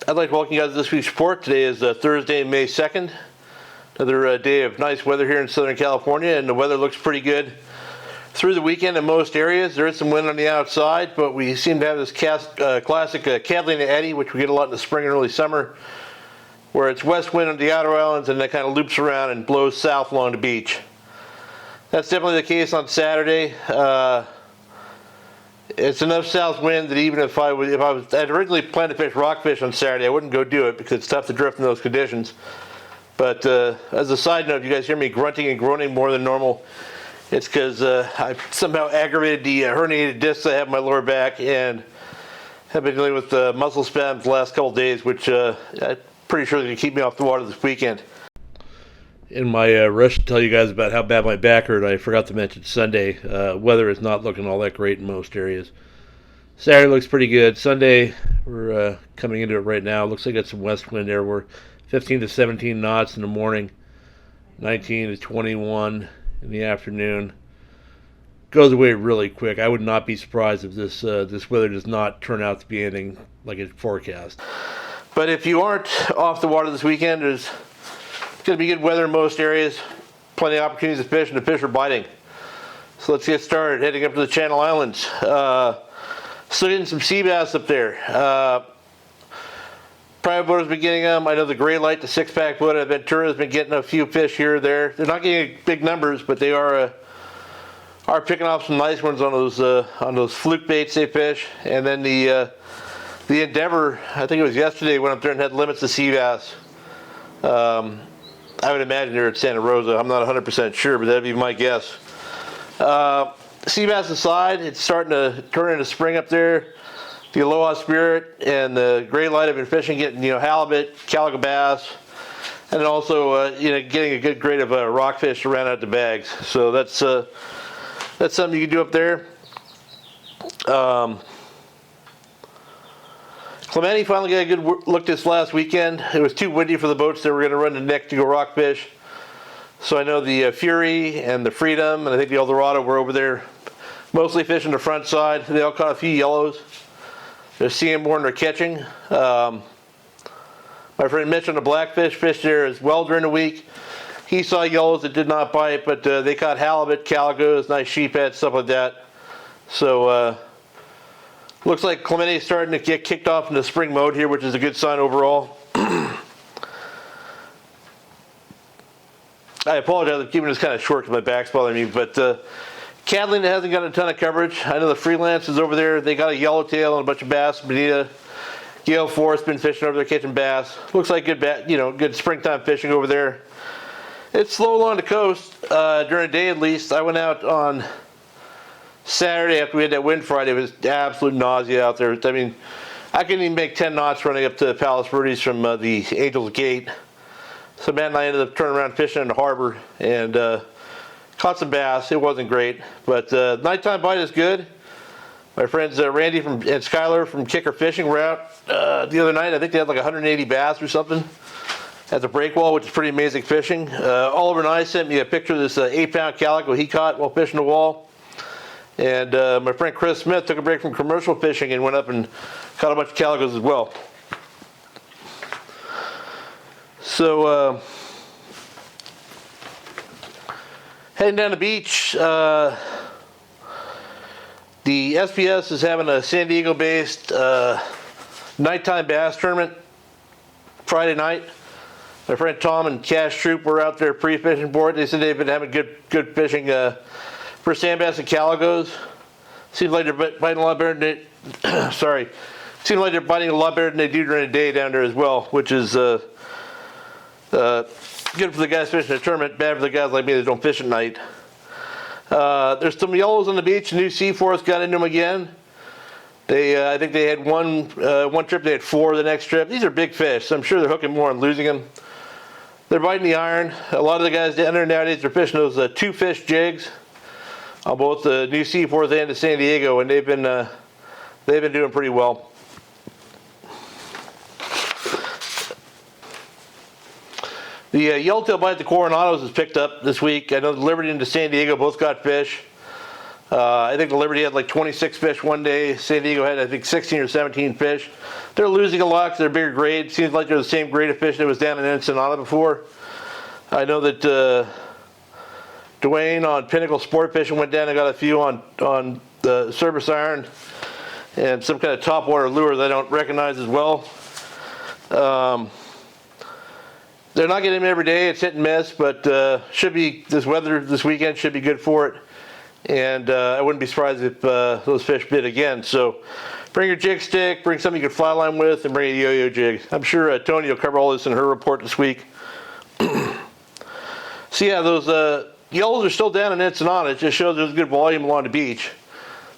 I'd like to welcome you guys to this week's report. Today is Thursday, May 2nd. Another day of nice weather here in Southern California, and the weather looks pretty good through the weekend in most areas. There is some wind on the outside, but we seem to have this classic Catalina eddy, which we get a lot in the spring and early summer, where it's west wind on the outer islands and that kind of loops around and blows south along the beach. That's definitely the case on Saturday. It's enough south wind that even if I'd originally planned to fish rockfish on Saturday, I wouldn't go do it because it's tough to drift in those conditions. But as a side note, if you guys hear me grunting and groaning more than normal, it's because I somehow aggravated the herniated discs I have in my lower back and have been dealing with muscle spasms the last couple days, which I'm pretty sure is going to keep me off the water this weekend. In my rush to tell you guys about how bad my back hurt, I forgot to mention Sunday. Weather is not looking all that great in most areas. Saturday looks pretty good. Sunday, we're coming into it right now. Looks like it's some west wind there. We're 15 to 17 knots in the morning, 19 to 21 in the afternoon. Goes away really quick. I would not be surprised if this weather does not turn out to be anything like it's forecast. But if you aren't off the water this weekend, there's going to be good weather in most areas, plenty of opportunities to fish, and the fish are biting. So let's get started heading up to the Channel Islands. Still getting some sea bass up there. Private boaters been getting them. I know the Gray Light, the 6-pack boat at Ventura, has been getting a few fish here or there. They're not getting big numbers, but they are picking off some nice ones on those fluke baits they fish. And then the Endeavor, I think it was yesterday, went up there and had limits to sea bass. I would imagine they're at Santa Rosa. I'm not 100% sure, but that'd be my guess. Sea bass aside, it's starting to turn into spring up there. The Aloha Spirit and the Gray Light have been fishing, getting halibut, calico bass, and then also getting a good grade of rockfish to round out the bags. So that's something you can do up there. Clemente finally got a good look this last weekend. It was too windy for the boats that were going to run the neck to go rockfish. So I know the Fury and the Freedom and I think the Eldorado were over there mostly fishing the front side. They all caught a few yellows. They're seeing more than they're catching. My friend Mitch on the Blackfish fished there as well during the week. He saw yellows that did not bite, but they caught halibut, calicos, nice sheephead, stuff like that. So looks like Clemente is starting to get kicked off into spring mode here, which is a good sign overall. I apologize for keeping this kind of short because my back's bothering me, but Catalina hasn't gotten a ton of coverage. I know the Freelance is over there. They got a Yellowtail and a bunch of bass. Bonita, Gale Forrest been fishing over there catching bass. Looks like good good springtime fishing over there. It's slow along the coast during the day at least. I went out on Saturday after we had that wind Friday. It was absolute nausea out there. I mean, I couldn't even make 10 knots running up to Palos Verdes from the Angel's Gate. So Matt and I ended up turning around fishing in the harbor and caught some bass. It wasn't great, but nighttime bite is good. My friends Randy and Skylar from Kicker Fishing were out the other night. I think they had like 180 bass or something at the breakwall, which is pretty amazing fishing. Oliver and I sent me a picture of this 8-pound calico he caught while fishing the wall. And my friend Chris Smith took a break from commercial fishing and went up and caught a bunch of calicos as well. So heading down the beach, the SPS is having a San Diego-based nighttime bass tournament Friday night. My friend Tom and Cash Troop were out there pre-fishing for it. They said they've been having good fishing for sand bass and calicos. Seems like they're biting a lot better than they, sorry. Seems like they're biting a lot better than they do during the day down there as well, which is good for the guys fishing the tournament, bad for the guys like me that don't fish at night. There's some yellows on the beach. New Seaforth got into them again. I think they had one trip. They had 4 the next trip. These are big fish, so I'm sure they're hooking more and losing them. They're biting the iron. A lot of the guys down there nowadays are fishing those 2-fish jigs on both the New Seaforth and the San Diego, and they've been doing pretty well. The Yellowtail bite at the Coronados has picked up this week. I know the Liberty and the San Diego both got fish. I think the Liberty had like 26 fish one day. San Diego had, I think, 16 or 17 fish. They're losing a lot because they're bigger grade. Seems like they're the same grade of fish that was down in Ensenada before. I know that Dwayne on Pinnacle Sport Fishing went down and got a few on the service iron and some kind of topwater lure that I don't recognize as well. They're not getting them every day. It's hit and miss, but should be, this weather this weekend should be good for it. And I wouldn't be surprised if those fish bit again. So bring your jig stick, bring something you can fly line with, and bring a yo-yo jig. I'm sure Tony will cover all this in her report this week. So yeah, those yellows are still down in Ensenada. It just shows there's good volume along the beach.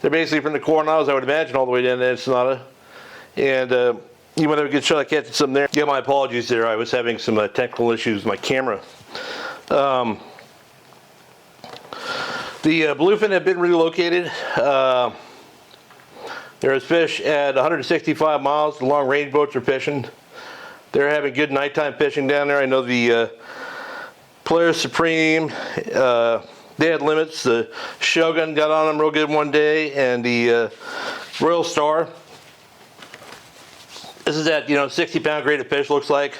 They're basically from the Coronados, I would imagine, all the way down to Ensenada. And you might have a good shot at catching some there. Yeah, my apologies there. I was having some technical issues with my camera. The bluefin have been relocated. There's fish at 165 miles. The long range boats are fishing. They're having good nighttime fishing down there. I know the Polaris Supreme, they had limits. The Shogun got on them real good one day, and the Royal Star. This is that 60-pound grade of fish looks like.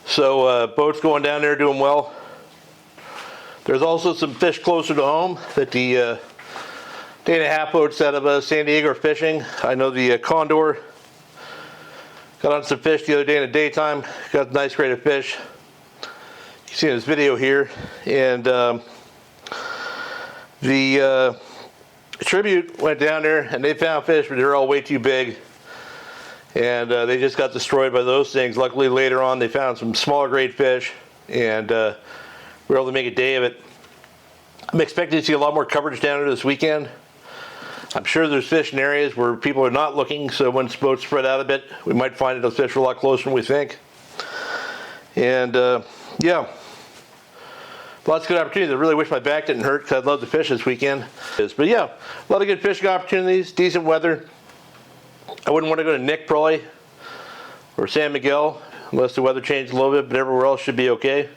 So boats going down there doing well. There's also some fish closer to home that the day and a half boats out of San Diego are fishing. I know the Condor got on some fish the other day in the daytime. Got a nice grade of fish. You can see in this video here. And the Tribute went down there and they found fish, but they're all way too big. And they just got destroyed by those things. Luckily later on they found some smaller grade fish, and we were able to make a day of it. I'm expecting to see a lot more coverage down there this weekend. I'm sure there's fish in areas where people are not looking, so once boats spread out a bit, we might find that those fish are a lot closer than we think. And yeah, lots of good opportunities. I really wish my back didn't hurt because I'd love to fish this weekend. But yeah, a lot of good fishing opportunities, decent weather. I wouldn't want to go to Nick probably, or San Miguel, unless the weather changed a little bit, but everywhere else should be okay.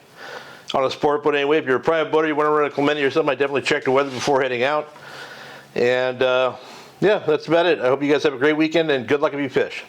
On a sport boat anyway. If you're a private boater, you want to run a Clemente or something, I definitely check the weather before heading out. And yeah, that's about it. I hope you guys have a great weekend and good luck if you fish.